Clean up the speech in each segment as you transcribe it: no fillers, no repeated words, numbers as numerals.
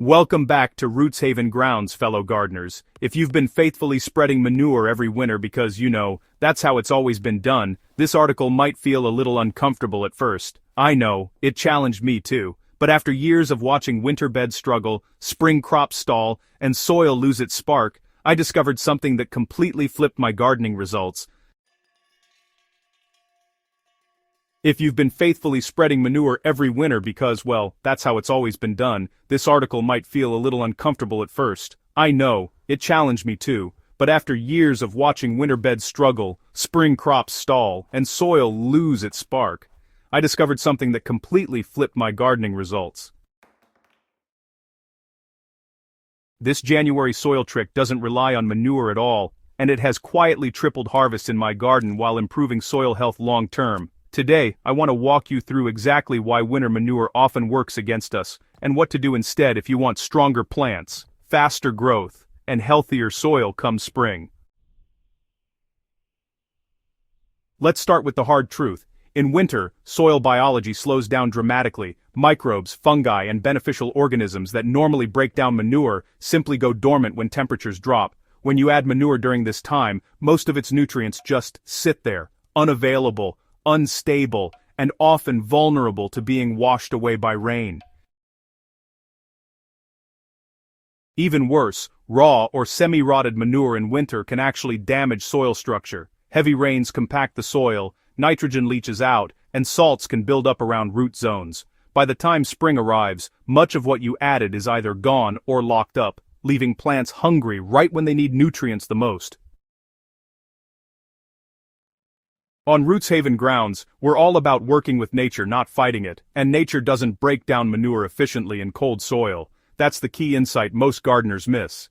Welcome back to Rootshaven Grounds, fellow gardeners. If you've been faithfully spreading manure every winter because, that's how it's always been done, this article might feel a little uncomfortable at first. I know, it challenged me too. But after years of watching winter beds struggle, spring crops stall, and soil lose its spark, I discovered something that completely flipped my gardening results. If you've been faithfully spreading manure every winter because, that's how it's always been done, this article might feel a little uncomfortable at first. I know, it challenged me too. But after years of watching winter beds struggle, spring crops stall, and soil lose its spark, I discovered something that completely flipped my gardening results. This January soil trick doesn't rely on manure at all, and it has quietly tripled harvests in my garden while improving soil health long term. Today, I want to walk you through exactly why winter manure often works against us, and what to do instead if you want stronger plants, faster growth, and healthier soil come spring. Let's start with the hard truth. In winter, soil biology slows down dramatically. Microbes, fungi, and beneficial organisms that normally break down manure simply go dormant when temperatures drop. When you add manure during this time, most of its nutrients just sit there, unavailable, unstable, and often vulnerable to being washed away by rain. Even worse, raw or semi-rotted manure in winter can actually damage soil structure. Heavy rains compact the soil, nitrogen leaches out, and salts can build up around root zones. By the time spring arrives, much of what you added is either gone or locked up, leaving plants hungry right when they need nutrients the most. On Rootshaven Grounds, we're all about working with nature, not fighting it, and nature doesn't break down manure efficiently in cold soil. That's the key insight most gardeners miss.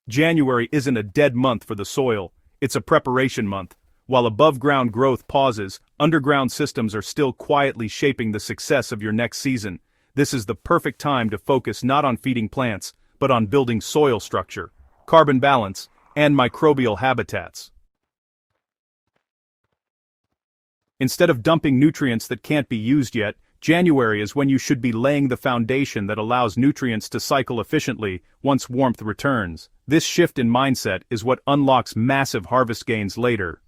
January isn't a dead month for the soil, it's a preparation month. While above-ground growth pauses, underground systems are still quietly shaping the success of your next season. This is the perfect time to focus not on feeding plants, but on building soil structure, carbon balance, and microbial habitats. Instead of dumping nutrients that can't be used yet, January is when you should be laying the foundation that allows nutrients to cycle efficiently once warmth returns. This shift in mindset is what unlocks massive harvest gains later.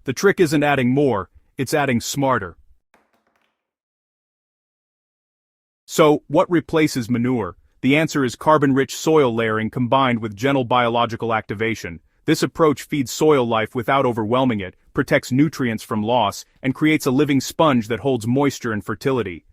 The trick isn't adding more, it's adding smarter. So, what replaces manure? The answer is carbon-rich soil layering combined with gentle biological activation. This approach feeds soil life without overwhelming it, protects nutrients from loss, and creates a living sponge that holds moisture and fertility.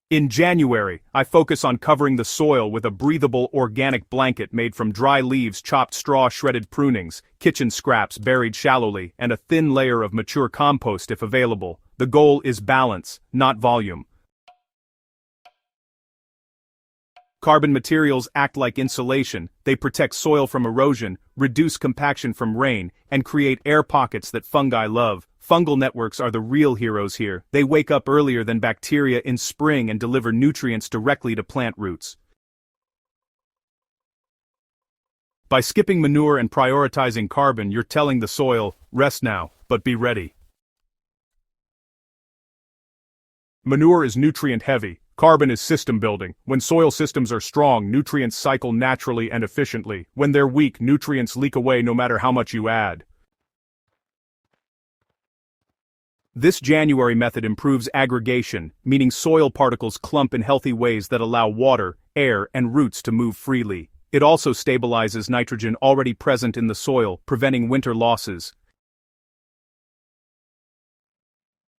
In January, I focus on covering the soil with a breathable organic blanket made from dry leaves, chopped straw, shredded prunings, kitchen scraps buried shallowly, and a thin layer of mature compost if available. The goal is balance, not volume. Carbon materials act like insulation. They protect soil from erosion, reduce compaction from rain, and create air pockets that fungi love. Fungal networks are the real heroes here. They wake up earlier than bacteria in spring and deliver nutrients directly to plant roots. By skipping manure and prioritizing carbon, you're telling the soil, rest now, but be ready. Manure is nutrient heavy. Carbon is system building. When soil systems are strong, nutrients cycle naturally and efficiently. When they're weak, nutrients leak away no matter how much you add. This January method improves aggregation, meaning soil particles clump in healthy ways that allow water, air, and roots to move freely. It also stabilizes nitrogen already present in the soil, preventing winter losses.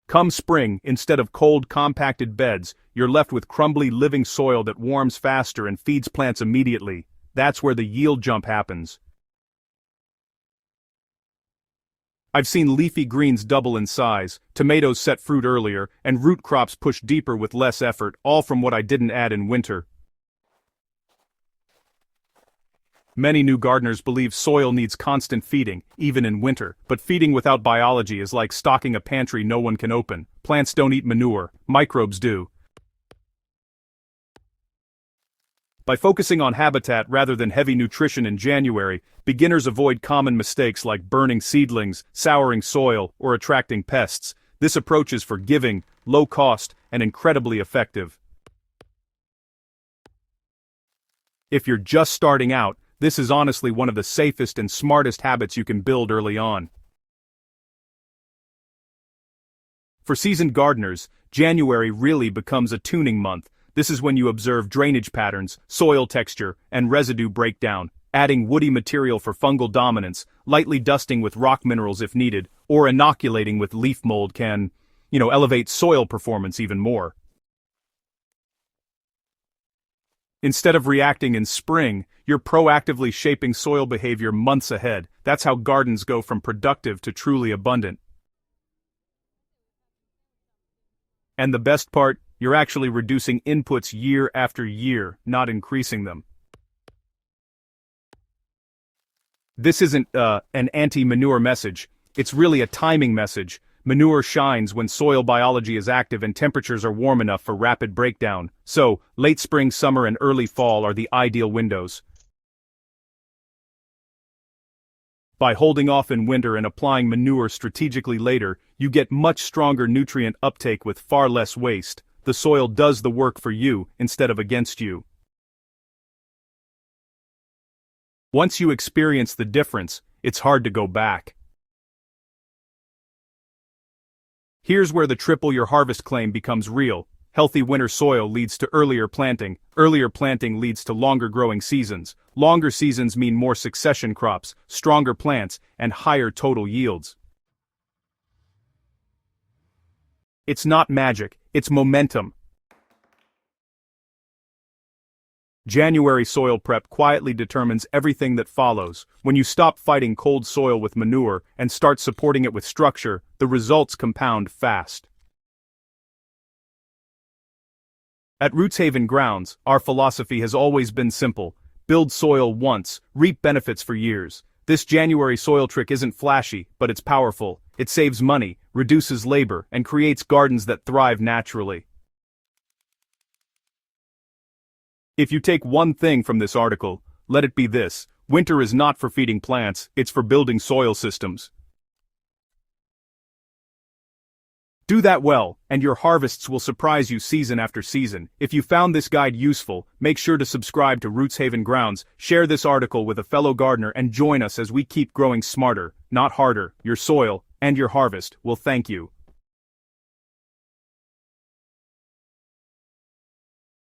Come spring, instead of cold, compacted beds, you're left with crumbly, living soil that warms faster and feeds plants immediately. That's where the yield jump happens. I've seen leafy greens double in size, tomatoes set fruit earlier, and root crops push deeper with less effort, all from what I didn't add in winter. Many new gardeners believe soil needs constant feeding, even in winter, but feeding without biology is like stocking a pantry no one can open. Plants don't eat manure, microbes do. By focusing on habitat rather than heavy nutrition in January, beginners avoid common mistakes like burning seedlings, souring soil, or attracting pests. This approach is forgiving, low cost, and incredibly effective. If you're just starting out, this is honestly one of the safest and smartest habits you can build early on. For seasoned gardeners, January really becomes a tuning month. This is when you observe drainage patterns, soil texture, and residue breakdown, adding woody material for fungal dominance, lightly dusting with rock minerals if needed, or inoculating with leaf mold can, elevate soil performance even more. Instead of reacting in spring, you're proactively shaping soil behavior months ahead. That's how gardens go from productive to truly abundant. And the best part, you're actually reducing inputs year after year, not increasing them. This isn't an anti-manure message. It's really a timing message. Manure shines when soil biology is active and temperatures are warm enough for rapid breakdown. So, late spring, summer, and early fall are the ideal windows. By holding off in winter and applying manure strategically later, you get much stronger nutrient uptake with far less waste. The soil does the work for you instead of against you. Once you experience the difference, it's hard to go back. Here's where the triple your harvest claim becomes real. Healthy winter soil leads to earlier planting leads to longer growing seasons. Longer seasons mean more succession crops, stronger plants, and higher total yields. It's not magic, it's momentum. January soil prep quietly determines everything that follows. When you stop fighting cold soil with manure and start supporting it with structure, the results compound fast. At Rootshaven Grounds, our philosophy has always been simple: build soil once, reap benefits for years. This January soil trick isn't flashy, but it's powerful. It saves money, reduces labor, and creates gardens that thrive naturally. If you take one thing from this article, let it be this: winter is not for feeding plants, it's for building soil systems. Do that well, and your harvests will surprise you season after season. If you found this guide useful, make sure to subscribe to Rootshaven Grounds, share this article with a fellow gardener, and join us as we keep growing smarter, not harder. Your soil and your harvest will thank you.